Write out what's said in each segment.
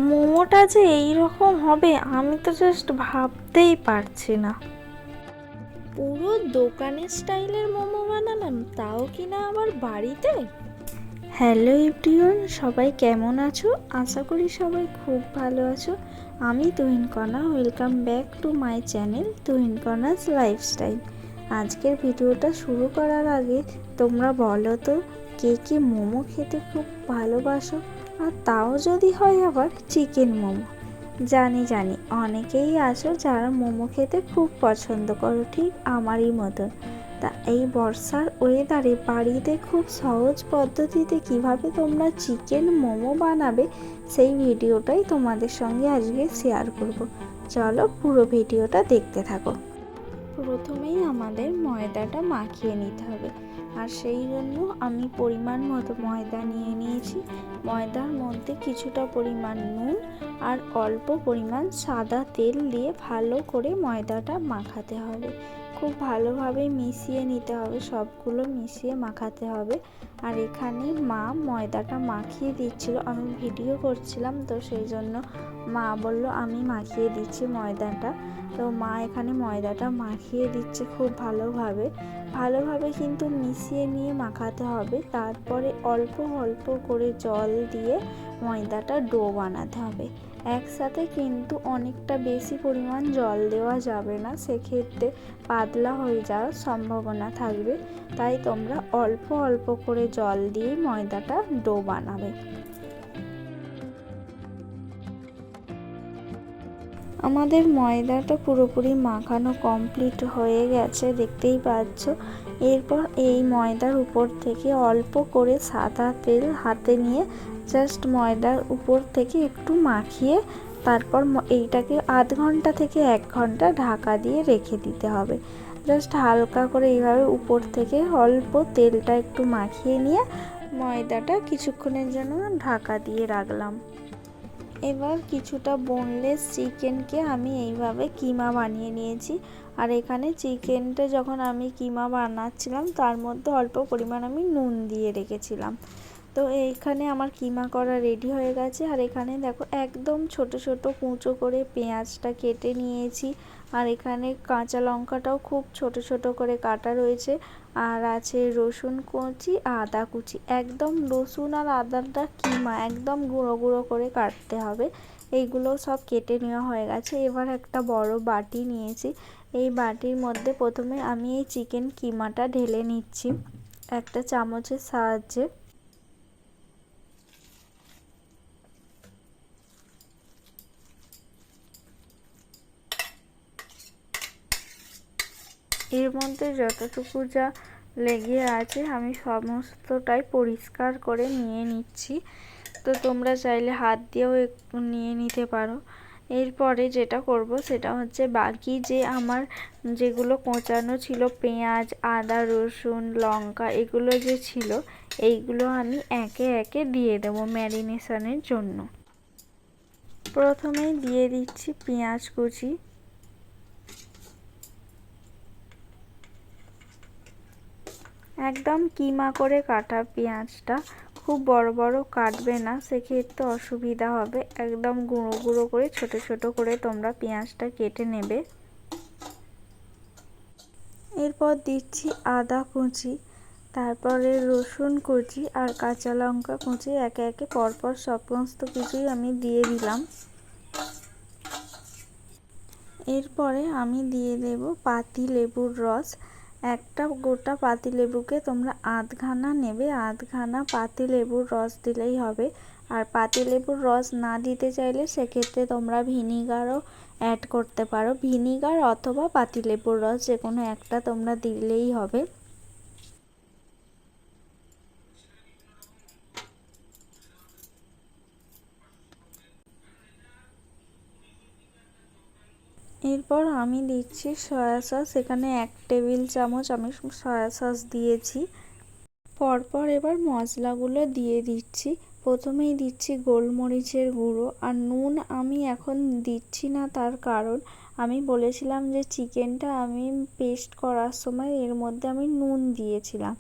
মোমোটা যে এইরকম হবে আমি তো জাস্ট ভাবতেই পারছি না। পুরো দোকানের স্টাইলের মোমো বানালাম, তাও কিনা আবার বাড়িতে। হ্যালো এভরিওয়ান, সবাই কেমন আছো? আশা করি সবাই খুব ভালো আছো। আমি Tuhin Kana, welcome back to my channel Tuhin Kana's lifestyle. আজকের ভিডিওটা শুরু করার আগে তোমরা বলো তো, কে কে মোমো খেতে খুব ভালোবাসো? আর তাও যদি হয় আবার চিকেন মোমো। জানি জানি অনেকেই আছো যারা মোমো খেতে খুব পছন্দ করো, ঠিক আমারই মতন। তা এই বর্ষার ওয়েদারে বাড়িতে খুব সহজ পদ্ধতিতে কিভাবে তোমরা চিকেন মোমো বানাবে সেই ভিডিওটাই তোমাদের সঙ্গে আজকে শেয়ার করব। চলো পুরো ভিডিওটা দেখতে থাকো। প্রথমেই আমাদের ময়দাটা মাখিয়ে নিতে হবে, আর সেই জন্য আমি পরিমাণ মতো ময়দা নিয়ে নিয়েছি। ময়দার মধ্যে কিছুটা পরিমাণ নুন আর অল্প পরিমাণ সাদা তেল দিয়ে ভালো করে ময়দাটা মাখাতে হবে। খুব ভালোভাবে মিশিয়ে নিতে হবে, সবগুলো মিশিয়ে মাখাতে হবে। আর এখানে মা ময়দাটা মাখিয়ে দিচ্ছিল, আমি ভিডিও করছিলাম তো সেই জন্য মা বলল আমি মাখিয়ে দিচ্ছি ময়দাটা। তো মা এখানে ময়দাটা মাখিয়ে দিচ্ছে খুব ভালোভাবে কিন্তু মিশিয়ে নিয়ে মাখাতে হবে। তারপরে অল্প অল্প করে জল দিয়ে ময়দাটা ডো বানাতে হবে। একসাথে কিন্তু অনেকটা বেশি পরিমাণ জল দেওয়া যাবে না, সেক্ষেত্রে পাতলা হয়ে যাওয়ার সম্ভাবনা থাকবে। তাই তোমরা অল্প অল্প করে জল দিয়ে ময়দাটা ডো বানাবে। আমাদের ময়দাটা পুরোপুরি মাখানো কমপ্লিট হয়ে গেছে, দেখতেই পাচ্ছ। এরপর এই ময়দার উপর থেকে অল্প করে সাদা তেল হাতে নিয়ে জাস্ট ময়দার উপর থেকে একটু মাখিয়ে তারপর এইটাকে আধ ঘন্টা থেকে 1 ঘন্টা ঢাকা দিয়ে রেখে দিতে হবে। জাস্ট হালকা করে এইভাবে উপর থেকে অল্প তেলটা একটু মাখিয়ে নিয়ে ময়দাটা কিছুক্ষণের জন্য ঢাকা দিয়ে রাখলাম। এবার কিছুটা বোনলেস চিকেনকে আমি এইভাবে কিমা বানিয়ে নিয়েছি। আর এখানে চিকেনটা যখন আমি কিমা বানাচ্ছিলাম তার মধ্যে অল্প পরিমাণ আমি নুন দিয়ে রেখেছিলাম। তো এইখানে আমার কিমা করা রেডি হয়ে গেছে। আর এখানে দেখো একদম ছোট ছোট কুঁচো করে পেঁয়াজটা কেটে নিয়েছি। আর এখানে কাঁচা লঙ্কাটাও খুব ছোট ছোট করে কাটা রয়েছে। আর আছে রসুন কুচি, আদা কুচি। একদম রসুন আর আদাটা কিমা একদম গুঁড়ো গুঁড়ো করে কাটতে হবে। এইগুলো সব কেটে নেওয়া হয়ে গেছে। এবার একটা বড় বাটি নিয়েছি, এই বাটির মধ্যে প্রথমে আমি এই চিকেন কিমাটা ঢেলে নিচ্ছি একটা চামচের সাহায্যে। এর মধ্যে যতটুকু যা লেগে আছে আমি সমস্তটাই পরিষ্কার করে নিয়ে নিচ্ছি। তো তোমরা চাইলে হাত দিয়েও একটু নিয়ে নিতে পারো। এরপরে যেটা করব সেটা হচ্ছে বাকি যে আমার যেগুলো কোঁচানো ছিল পেঁয়াজ, আদা, রসুন, লঙ্কা এগুলো যে ছিল এইগুলো আমি একে একে দিয়ে দেবো ম্যারিনেশনের জন্য। প্রথমেই দিয়ে দিচ্ছি পেঁয়াজ কুচি। একদম কিমা করে কাটা পেঁয়াজটা, খুব বড় বড় কাটবে না, সেক্ষেত্রে অসুবিধা হবে। একদম গুঁড়ো গুঁড়ো করে ছোট ছোট করে তোমরা পেঁয়াজটা কেটে নেবে। এরপর দিচ্ছি আদা কুচি, তারপরে রসুন কুচি আর কাঁচা লঙ্কা কুচি একে একে পরপর সমস্ত কিছুই আমি দিয়ে দিলাম। এরপরে আমি দিয়ে দেব পাতি লেবুর রস। একটা গোটা পাতি লেবুকে তোমরা আধখানা নেবে, আধখানা পাতি লেবুর রস দিলেই হবে। আর পাতি লেবুর রস না দিতে চাইলে সেক্ষেত্রে তোমরা ভিনিগারও অ্যাড করতে পারো। ভিনিগার অথবা পাতি লেবুর রস যে কোনো একটা তোমরা দিলেই হবে। এরপর আমি দিচ্ছি সয়া সস, এখানে 1 টেবিল চামচ আমি সয়া সস দিয়েছি। পরপর এবার মশলাগুলো দিয়ে দিচ্ছি। প্রথমেই দিচ্ছি গোলমরিচের গুঁড়ো। আর নুন আমি এখন দিচ্ছি না, তার কারণ আমি বলেছিলাম যে চিকেনটা আমি পেস্ট করার সময় এর মধ্যে আমি নুন দিয়েছিলাম।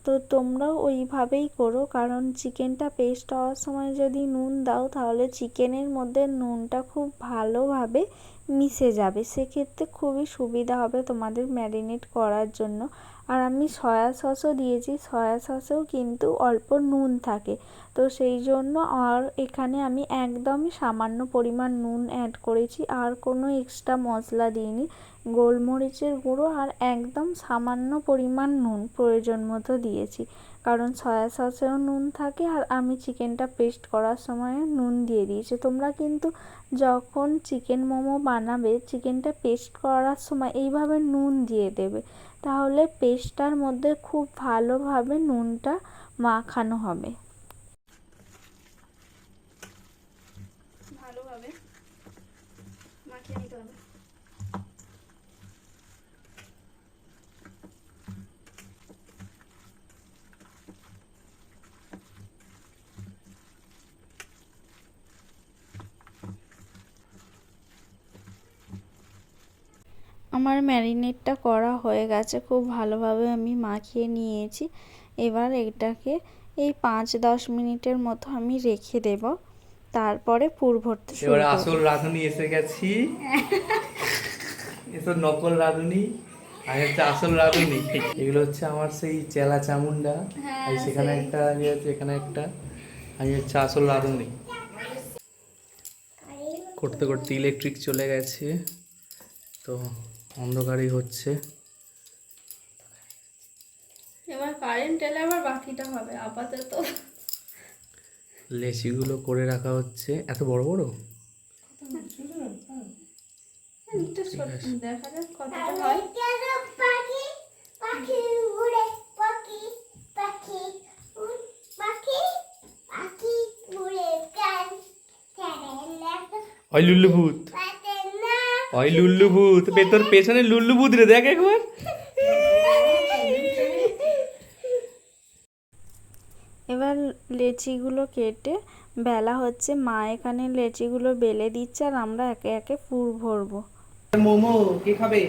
তো তোমরাও ওইভাবেই করো, কারণ চিকেনটা পেস্ট হওয়ার সময় যদি নুন দাও তাহলে চিকেনের মধ্যে নুনটা খুব ভালোভাবে মিশে যাবে, সেক্ষেত্রে খুবই সুবিধা হবে তোমাদের ম্যারিনেট করার জন্য। আর আমি সয়া সসও দিয়েছি, সয়া সসেও কিন্তু অল্প নুন থাকে, তো সেই জন্য আর এখানে আমি একদমই সামান্য পরিমাণ নুন অ্যাড করেছি, আর কোনো এক্সট্রা মশলা দিইনি। গোলমরিচের গুঁড়ো আর একদম সামান্য পরিমাণ নুন প্রয়োজন মতো দিয়েছি, কারণ সয়া সসেও নুন থাকে আর আমি চিকেনটা পেস্ট করার সময় নুন দিয়ে দিয়েছি। তোমরা কিন্তু যখন চিকেন মোমো বানাবে চিকেনটা পেস্ট করার সময় এইভাবে নুন দিয়ে দেবে, তাহলে পেস্টটার মধ্যে খুব ভালোভাবে নুনটা মাখানো হবে। ভালোভাবে মাখিয়ে নিতে হবে। আমার ম্যারিনেটটা করা হয়ে গেছে, খুব ভালোভাবে আমি মাখিয়ে নিয়েছি। এবার এটাকে এই 5-10 মিনিটের মতো আমি রেখে দেব, তারপরে পুর ভরতে শুরু এবার করব। আসল রাঁধুনি এসে গেছি, এসব নকল রাঁধুনি আর হচ্ছে আসল রাঁধুনি। এগুলো হচ্ছে আমার সেই চেলা চামুন্ডা, আর সেখানে একটা আমি হচ্ছে এখানে একটা, আমি হচ্ছে আসল রাঁধুনি। করতে করতে ইলেকট্রিক চলে গেছে, তো অন্ধকারই হচ্ছে। এবার কারেন্ট এলে আবার বাকিটা হবে, আপাতত লেচিগুলো করে রাখা হচ্ছে, এত বড় বড়। একটু দেখা যাক কতটা হয়। ওই লুল্লু ভূত, ওই লুল্লু ভূত, তোর পেছনে লুল্লু ভূত রে, দেখ একবার। এবার লেচিগুলো কেটে বেলা হচ্ছে, মা এখানে লেচিগুলো বেলে দিচ্ছে আর আমরা একে একে পুর ভরবো। মোমো কে খাবে?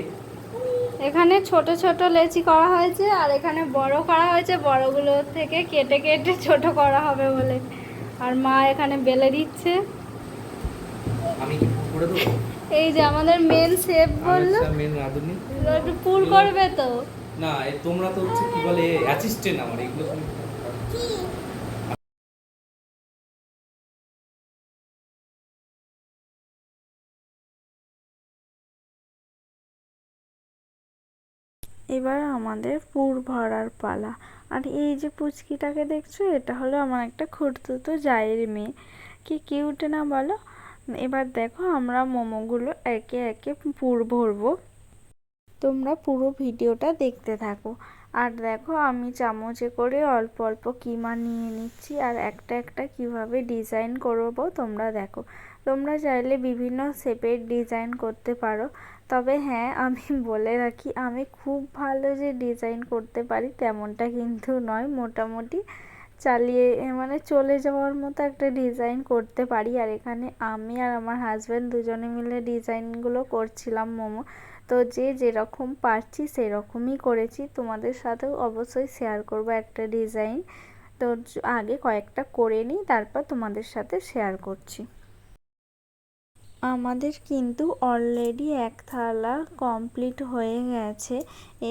এখানে ছোট ছোট লেচি করা হয়েছে আর এখানে বড় করা হয়েছে, বড়গুলো থেকে কেটে কেটে ছোট করা হবে বলে। আর মা এখানে বেলে দিচ্ছে। আমি কি করে দেবো? এই যে আমাদের মেন শেফ বললো মেন রাঁধুনি একটু পুর করবে তো। না, তোমরা তো হচ্ছে কি বলে অ্যাসিস্ট্যান্ট আমার, এগুলো তুমি এবার আমাদের পুর ভরার পালা। আর এই যে পুচকিটাকে দেখছো, এটা হলো আমার একটা খুড়তুতো জায়ের মেয়ে, কি কিউট না বলো। এবার দেখো আমরা মোমোগুলো একে একে পুর ভরবো, তোমরা পুরো ভিডিওটা দেখতে থাকো। আর দেখো আমি চামচে করে অল্প অল্প কিমা নিয়ে নিচ্ছি, আর একটা একটা কিভাবে ডিজাইন করবো তোমরা দেখো। তোমরা চাইলে বিভিন্ন শেপের ডিজাইন করতে পারো, তবে হ্যাঁ আমি বলে রাখি আমি খুব ভালো যে ডিজাইন করতে পারি তেমনটা কিন্তু নয়, মোটামুটি চালিয়ে মানে চলে যাওয়ার মতো একটা ডিজাইন করতে পারি। আর এখানে আমি আর আমার হাজব্যান্ড দুজনে মিলে ডিজাইনগুলো করছিলাম মোমো, তো যে যেরকম পারছি সেরকমই করেছি। তোমাদের সাথেও অবশ্যই শেয়ার করব একটা ডিজাইন, তো আগে কয়েকটা করে নিই তারপর তোমাদের সাথে শেয়ার করছি। আমাদের কিন্তু অলরেডি এক থালা কমপ্লিট হয়ে গেছে,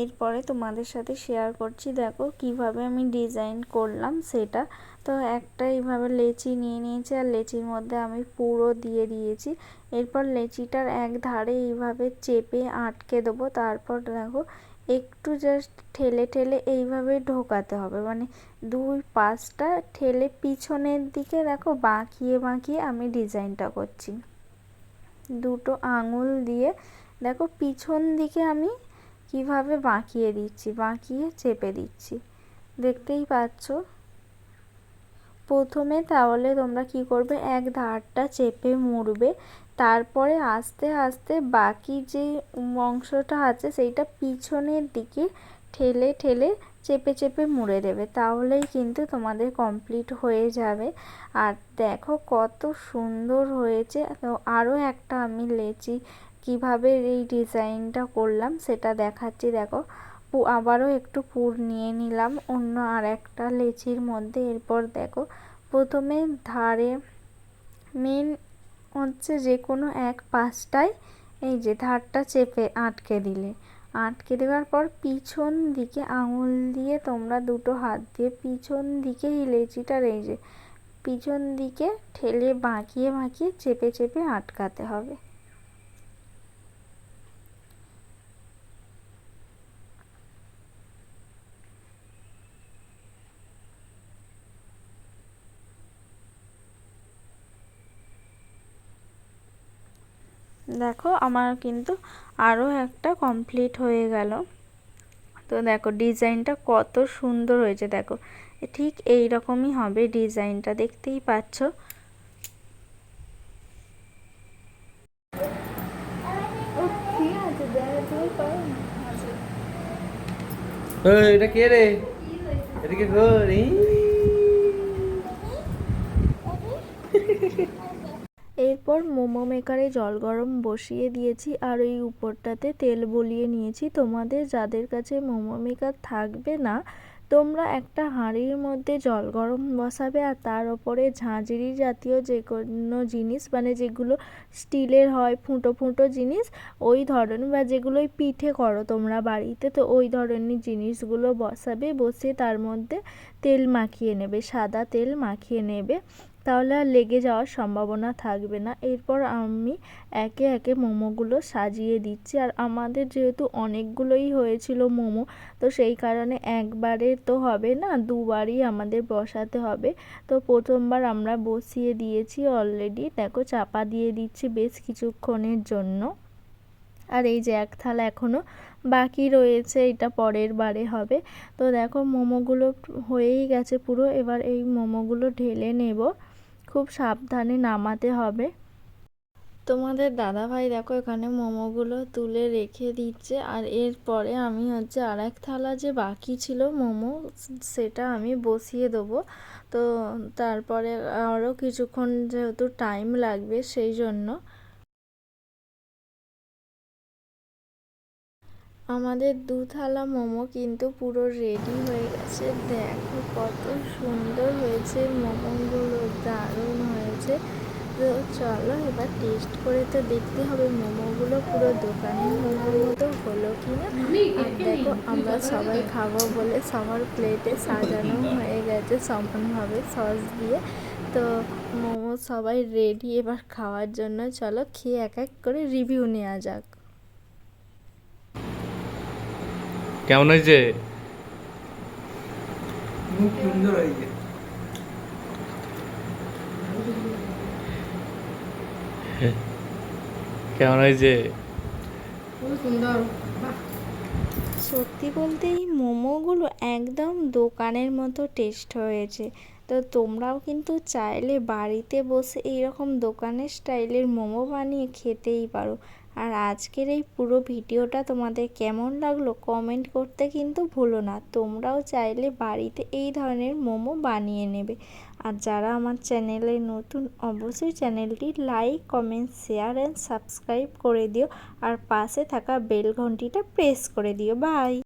এরপরে তোমাদের সাথে শেয়ার করছি দেখো কিভাবে আমি ডিজাইন করলাম সেটা। তো একটা এইভাবে লেচি নিয়ে নিয়েছি আর লেচির মধ্যে আমি পুরো দিয়ে দিয়েছি। এরপর লেচিটার এক ধারে এইভাবে চেপে আটকে দেবো, তারপর দেখো একটু জাস্ট ঠেলে ঠেলে এইভাবে ঢোকাতে হবে, মানে দুই পাশটা ঠেলে পিছনের দিকে দেখো বাঁকিয়ে বাঁকিয়ে আমি ডিজাইনটা করছি। দুটো আঙুল দিয়ে দেখো পিছন দিকে আমি কিভাবে বাঁকিয়ে দিচ্ছি, বাঁকিয়ে চেপে দিচ্ছি, দেখতেই পাচ্ছ। প্রথমে তাহলে তোমরা কি করবে, এক ধারটা চেপে মুড়বে, তারপরে আস্তে আস্তে বাকি যে অংশটা আছে সেইটা পিছনের দিকে ঠেলে ঠেলে চেপে চেপে মুড়ে দেবে, তাহলেই কিন্তু তোমাদের কমপ্লিট হয়ে যাবে। আর দেখো কত সুন্দর হয়েছে। তো আরও একটা আমি লেচি কিভাবে এই ডিজাইনটা করলাম সেটা দেখাচ্ছি। দেখো আবারও একটু পুর নিয়ে নিলাম অন্য আর একটা লেচির মধ্যে। এরপর দেখো প্রথমে ধারে মেন হচ্ছে যে কোনো এক পাশটায় এই যে ধারটা চেপে আটকে দেওয়ার পর পিছন দিকে আঙুল দিয়ে তোমরা দুটো হাত দিয়ে পিছন দিকে এই লেচিটার এই যে পিছন দিকে ঠেলে বাঁকিয়ে বাঁকিয়ে চেপে চেপে আটকাতে হবে। দেখো আমার কিন্তু আরও একটা কমপ্লিট হয়ে গেল। তো দেখো ডিজাইনটা কত সুন্দর হয়েছে, দেখো ঠিক এই রকমই হবে ডিজাইনটা, দেখতেই পাচ্ছ। এটা কে রে? এদিকে ঘোর। এরপর মোমো মেকারে জল গরম বসিয়ে দিয়েছি আর এই উপরটাতে তেল বলিয়ে নিয়েছি। তোমাদের যাদের কাছে মোমো মেকার থাকবে না, তোমরা একটা হাঁড়ির মধ্যে জল গরম বসাবে আর তার ওপরে ঝাঁঝরি জাতীয় যে কোনো জিনিস, মানে যেগুলো স্টিলের হয় ফুটো ফুটো জিনিস ওই ধরনের, বা যেগুলোই পিঠে করো তোমরা বাড়িতে, তো ওই ধরনের জিনিসগুলো বসাবে। বসিয়ে তার মধ্যে তেল মাখিয়ে নেবে, সাদা তেল মাখিয়ে নেবে, তাহলে আর লেগে যাওয়ার সম্ভাবনা থাকবে না। এরপর আমি একে একে মোমোগুলো সাজিয়ে দিচ্ছি। আর আমাদের যেহেতু অনেকগুলোই হয়েছিল মোমো, তো সেই কারণে একবারে তো হবে না, দুবারই আমাদের বসাতে হবে। তো প্রথমবার আমরা বসিয়ে দিয়েছি অলরেডি, দেখো চাপা দিয়ে দিচ্ছি বেশ কিছুক্ষণের জন্য। আর এই যে এক থালা এখনও বাকি রয়েছে, এটা পরের বারে হবে। তো দেখো মোমোগুলো হয়েই গেছে পুরো। এবার এই মোমোগুলো ঢেলে নেব, খুব সাবধানে নামাতে হবে। তোমাদের দাদাভাই দেখো এখানে মোমোগুলো তুলে রেখে দিচ্ছে। আর এরপরে আমি হচ্ছে আর এক থালা যে বাকি ছিল মোমো, সেটা আমি বসিয়ে দেবো। তো তারপরে আরও কিছুক্ষণ যেহেতু টাইম লাগবে সেই জন্য। আমাদের দু থালা মোমো কিন্তু পুরো রেডি হয়ে গেছে। দেখো কত সুন্দর হয়েছে মোমোগুলো, দারুণ হয়েছে। তো চলো এবার টেস্ট করে তো দেখতে হবে মোমোগুলো পুরো দোকানের মোমোর মতো হলো কিনা। আর দেখো আমরা সবাই খাবো বলে সবার প্লেটে সাজানো হয়ে গেছে সমানভাবে সস দিয়ে। তো মোমো সবাই রেডি এবার খাওয়ার জন্য। চলো খেয়ে এক এক করে রিভিউ নেওয়া যাক। কেমন হয়েছে? খুব সুন্দর হয়েছে। কেমন হয়েছে? খুব সুন্দর। সত্যি বলতে এই মোমোগুলো একদম দোকানের মতো টেস্ট হয়েছে। তো তোমরাও কিন্তু চাইলে বাড়িতে বসে এইরকম দোকানের স্টাইলের মোমো বানিয়ে খেতেই পারো। আর আজকের এই পুরো ভিডিওটা তোমাদের কেমন লাগলো কমেন্ট করতে কিন্তু ভুলো না। তোমরাও চাইলে বাড়িতে এই ধরনের মোমো বানিয়ে নেবে। আর যারা আমার চ্যানেলে নতুন অবশ্যই চ্যানেলটি like comment share and subscribe করে দিও। আর পাশে থাকা বেল ঘন্টিটা প্রেস করে দিও। বাই।